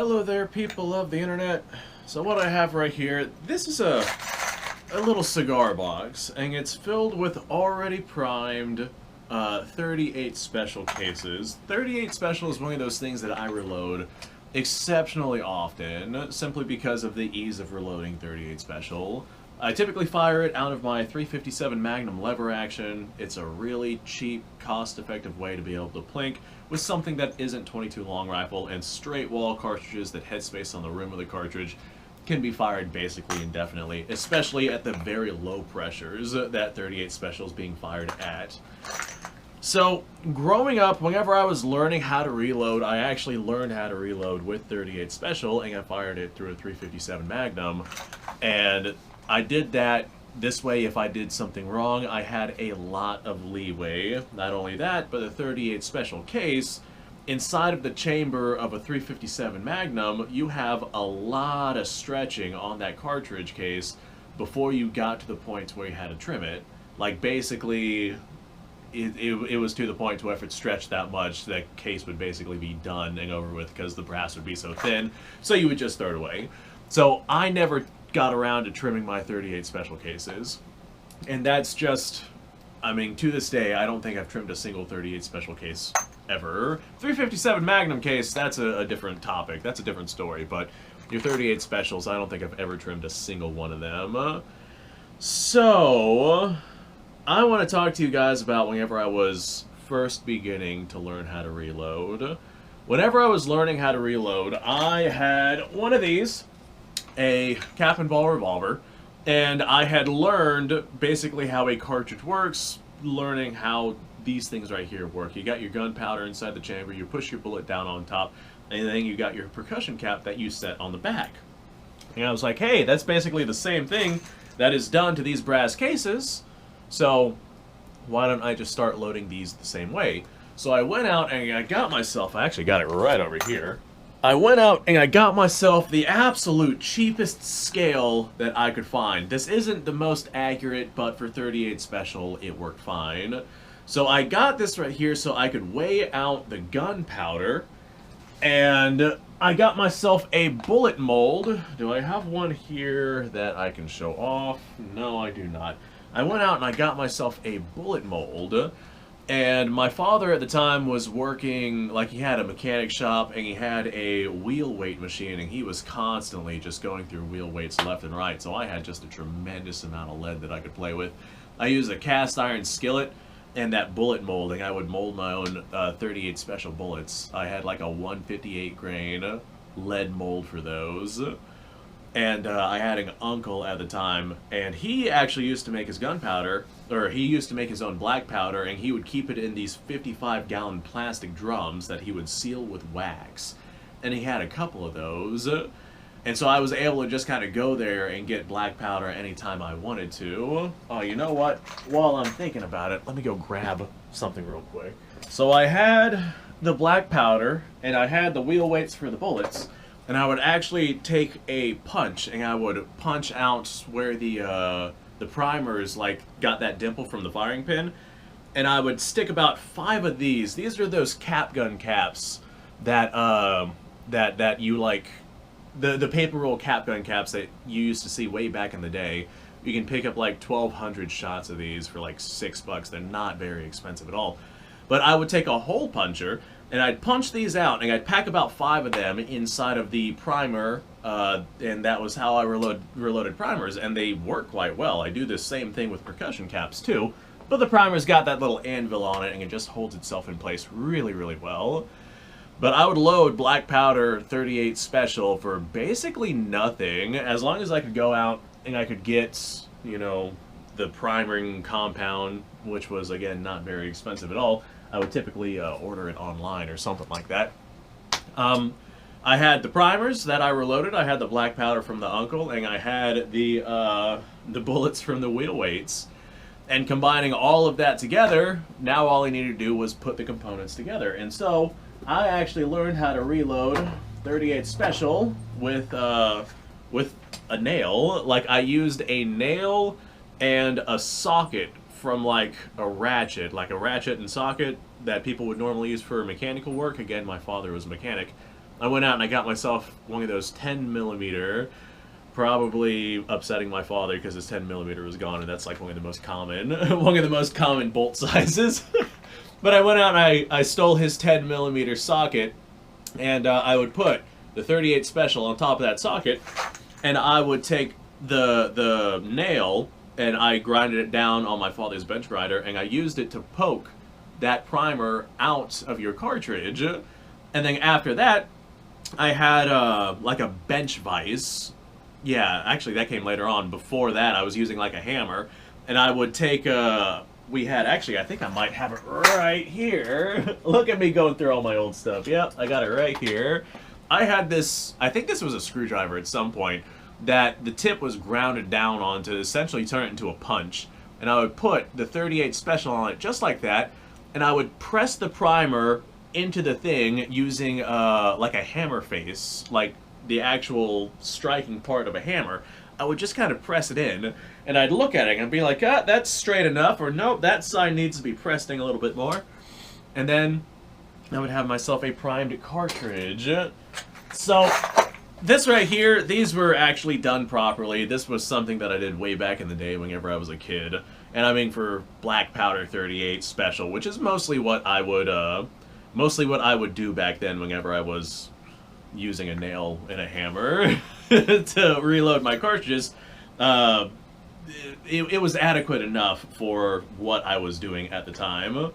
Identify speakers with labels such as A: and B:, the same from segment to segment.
A: Hello there, people of the internet. So what I have right here, this is a little cigar box, and it's filled with already primed 38 special cases. 38 special is one of those things that I reload exceptionally often, simply because of the ease of reloading 38 special. I typically fire it out of my 357 Magnum lever action. It's a really cheap, cost-effective way to be able to plink with something that isn't 22 long rifle, and straight wall cartridges that headspace on the rim of the cartridge can be fired basically indefinitely, especially at the very low pressures that 38 special is being fired at. So, growing up, whenever I was learning how to reload, I actually learned how to reload with 38 special, and I fired it through a 357 Magnum, and I did that this way. If I did something wrong, I had a lot of leeway. Not only that, but the 38 special case, inside of the chamber of a 357 Magnum, you have a lot of stretching on that cartridge case before you got to the point where you had to trim it. Like, basically, it was to the point where if it stretched that much, that case would basically be done and over with because the brass would be so thin, so you would just throw it away. So I never got around to trimming my 38 special cases, and that's just, I mean, to this day, I don't think I've trimmed a single 38 special case ever. 357 Magnum case, that's a different topic, that's a different story, but your 38 specials, I don't think I've ever trimmed a single one of them. So, I want to talk to you guys about whenever I was first beginning to learn how to reload. Whenever I was learning how to reload, I had one of these, a cap and ball revolver, and I had learned basically how a cartridge works, learning how these things right here work. You got your gunpowder inside the chamber, you push your bullet down on top, and then you got your percussion cap that you set on the back. And I was like, hey, that's basically the same thing that is done to these brass cases, so why don't I just start loading these the same way? So I went out and I got myself, I actually got it right over here, I went out and I got myself the absolute cheapest scale that I could find. This isn't the most accurate, but for 38 special, it worked fine. So I got this right here so I could weigh out the gunpowder, and I got myself a bullet mold. Do I have one here that I can show off? No, I do not. I went out and I got myself a bullet mold. And my father at the time was working, like, he had a mechanic shop and he had a wheel weight machine, and he was constantly just going through wheel weights left and right, so I had just a tremendous amount of lead that I could play with. I used a cast iron skillet and that bullet molding. I would mold my own 38 special bullets. I had like a 158 grain lead mold for those. And I had an uncle at the time, and he actually used to make his gunpowder, or he used to make his own black powder, and he would keep it in these 55-gallon plastic drums that he would seal with wax. And he had a couple of those, and so I was able to just kind of go there and get black powder anytime I wanted to. Oh, you know what? While I'm thinking about it, let me go grab something real quick. So I had the black powder, and I had the wheel weights for the bullets, and I would actually take a punch, and I would punch out where the primers, like, got that dimple from the firing pin, and I would stick about 5 of these. These are those cap gun caps that that you, like, the paper roll cap gun caps that you used to see way back in the day. You can pick up like 1,200 shots of these for like $6. They're not very expensive at all. But I would take a hole puncher, and I'd punch these out, and I'd pack about 5 of them inside of the primer, and that was how I reloaded primers, and they work quite well. I do the same thing with percussion caps too, but the primer's got that little anvil on it, and it just holds itself in place really, really well. But I would load black powder 38 special for basically nothing, as long as I could go out and I could get, you know, the priming compound, which was, again, not very expensive at all. I would typically order it online or something like that. I had the primers that I reloaded. I had the black powder from the uncle, and I had the bullets from the wheel weights. And combining all of that together, now all I needed to do was put the components together. And so I actually learned how to reload 38 special with a nail. Like, I used a nail and a socket from like a ratchet and socket that people would normally use for mechanical work. Again, my father was a mechanic. I went out and I got myself one of those 10mm, probably upsetting my father because his 10mm was gone, and that's like one of the most common, one of the most common bolt sizes. But I went out and I stole his 10mm socket, and I would put the 38 special on top of that socket, and I would take the nail and I grinded it down on my father's bench grinder, and I used it to poke that primer out of your cartridge. And then after that, I had like a bench vise. Yeah, actually that came later on. Before that, I was using like a hammer, and I would take we had, actually, I think I might have it right here. Look at me going through all my old stuff. Yep, I got it right here. I had this, I think this was a screwdriver at some point, that the tip was grounded down on to essentially turn it into a punch. And I would put the 38 special on it just like that, and I would press the primer into the thing using like a hammer face, like the actual striking part of a hammer. I would just kind of press it in, and I'd look at it and be like, ah, that's straight enough, or nope, that side needs to be pressed in a little bit more. And then I would have myself a primed cartridge. So this right here, these were actually done properly. This was something that I did way back in the day whenever I was a kid. And I mean for black powder 38 special, which is mostly what I would do back then whenever I was using a nail and a hammer to reload my cartridges. It was adequate enough for what I was doing at the time.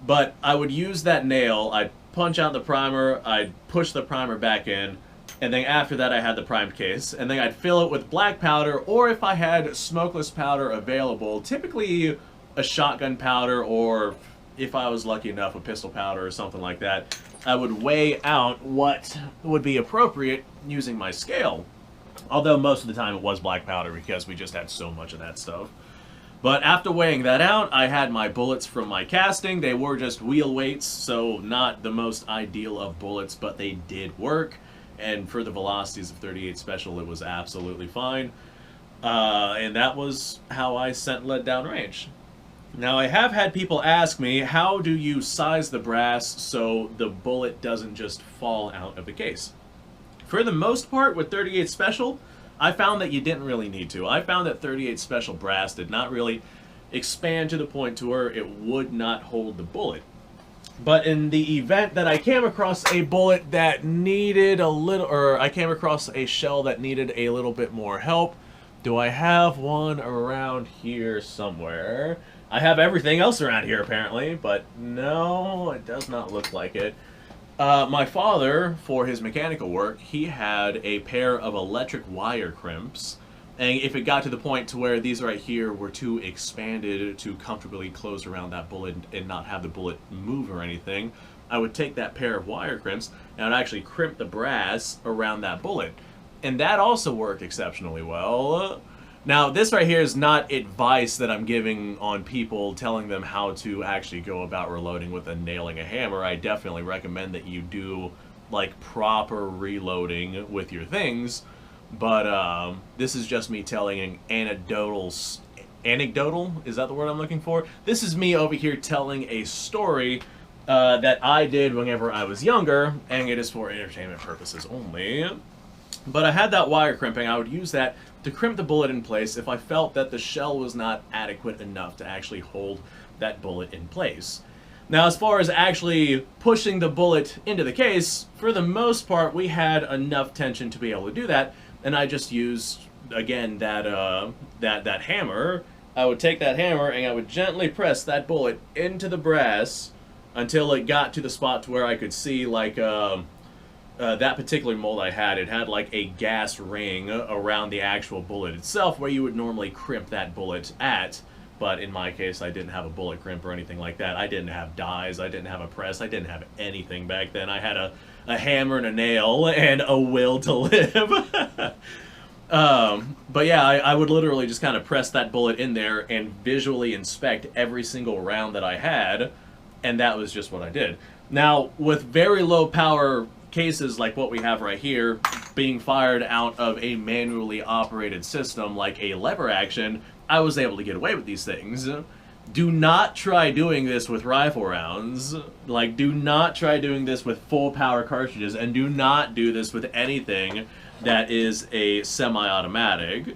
A: But I would use that nail, I'd punch out the primer, I'd push the primer back in, and then after that I had the primed case, and then I'd fill it with black powder, or if I had smokeless powder available, typically a shotgun powder, or if I was lucky enough, a pistol powder or something like that, I would weigh out what would be appropriate using my scale. Although most of the time it was black powder because we just had so much of that stuff. But after weighing that out, I had my bullets from my casting. They were just wheel weights, so not the most ideal of bullets, but they did work. And for the velocities of 38 special, it was absolutely fine. And that was how I sent lead downrange. Now, I have had people ask me, how do you size the brass so the bullet doesn't just fall out of the case? For the most part, with 38 special, I found that you didn't really need to. I found that 38 special brass did not really expand to the point to where it would not hold the bullet. But in the event that I came across a bullet that needed a little, or I came across a shell that needed a little bit more help, do I have one around here somewhere? I have everything else around here apparently, but no, it does not look like it. My father, for his mechanical work, he had a pair of electric wire crimps, and if it got to the point to where these right here were too expanded to comfortably close around that bullet and not have the bullet move or anything, I would take that pair of wire crimps and I'd actually crimp the brass around that bullet. And that also worked exceptionally well. Now, this right here is not advice that I'm giving on people telling them how to actually go about reloading with a nailing a hammer. I definitely recommend that you do, like, proper reloading with your things. But this is just me telling an anecdotal, is that the word I'm looking for? This is me over here telling a story that I did whenever I was younger, and it is for entertainment purposes only. But I had that wire crimping. I would use that to crimp the bullet in place if I felt that the shell was not adequate enough to actually hold that bullet in place. Now, as far as actually pushing the bullet into the case, for the most part, we had enough tension to be able to do that, and I just used, again, that hammer. I would take that hammer and I would gently press that bullet into the brass until it got to the spot to where I could see, like, that particular mold I had, it had like a gas ring around the actual bullet itself where you would normally crimp that bullet at, but in my case I didn't have a bullet crimp or anything like that. I didn't have dies, I didn't have a press, I didn't have anything back then. I had a hammer and a nail and a will to live. But yeah, I would literally just kind of press that bullet in there and visually inspect every single round that I had, and that was just what I did. Now, with very low power cases like what we have right here, being fired out of a manually operated system like a lever action, I was able to get away with these things. do not try doing this with rifle rounds. Like, do not try doing this with full power cartridges, and do not do this with anything that is a semi-automatic.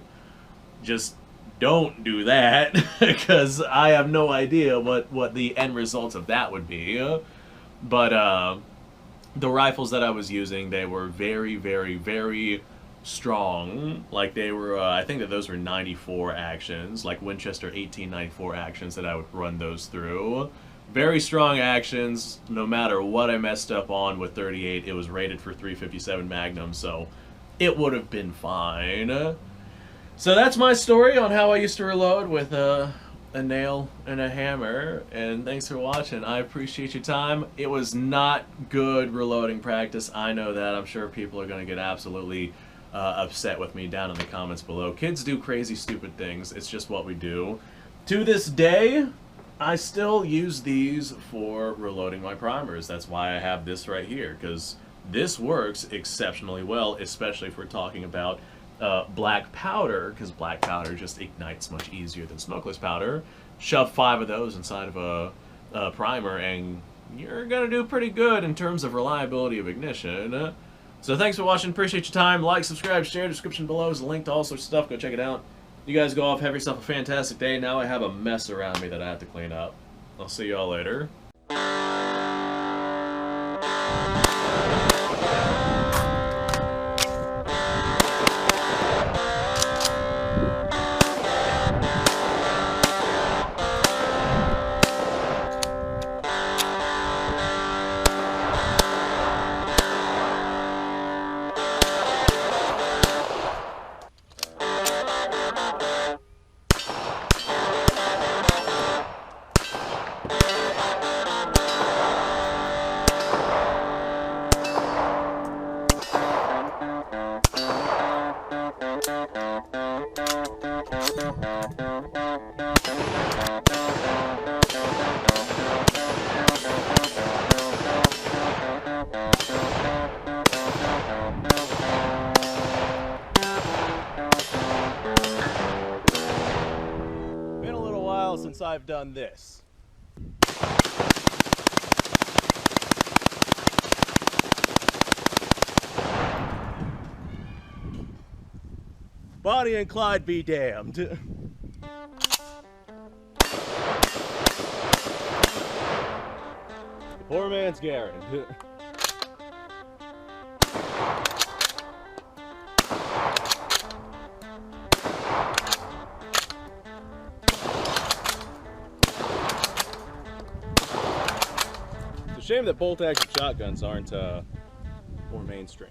A: Just don't do that, because I have no idea what the end result of that would be. But the rifles that I was using, they were very, very, very strong. Like, they were, I think that those were 94 actions, like Winchester 1894 actions that I would run those through. Very strong actions, no matter what I messed up on with 38, it was rated for 357 Magnum, so it would have been fine. So that's my story on how I used to reload with a nail and a hammer, and thanks for watching. I appreciate your time. It was not good reloading practice, I know that. I'm sure people are going to get absolutely upset with me down in the comments below. Kids do crazy, stupid things. It's just what we do. To this day, I still use these for reloading my primers. That's why I have this right here, because this works exceptionally well, especially if we're talking about black powder, because black powder just ignites much easier than smokeless powder. Shove 5 of those inside of a primer, and you're going to do pretty good in terms of reliability of ignition. So thanks for watching. Appreciate your time. Like, subscribe, share. Description below is a link to all sorts of stuff. Go check it out. You guys go off. Have yourself a fantastic day. Now I have a mess around me that I have to clean up. I'll see y'all later.
B: Been a little while since I've done this. Bonnie and Clyde be damned. Poor man's Garrett. It's a shame that bolt-action shotguns aren't more mainstream.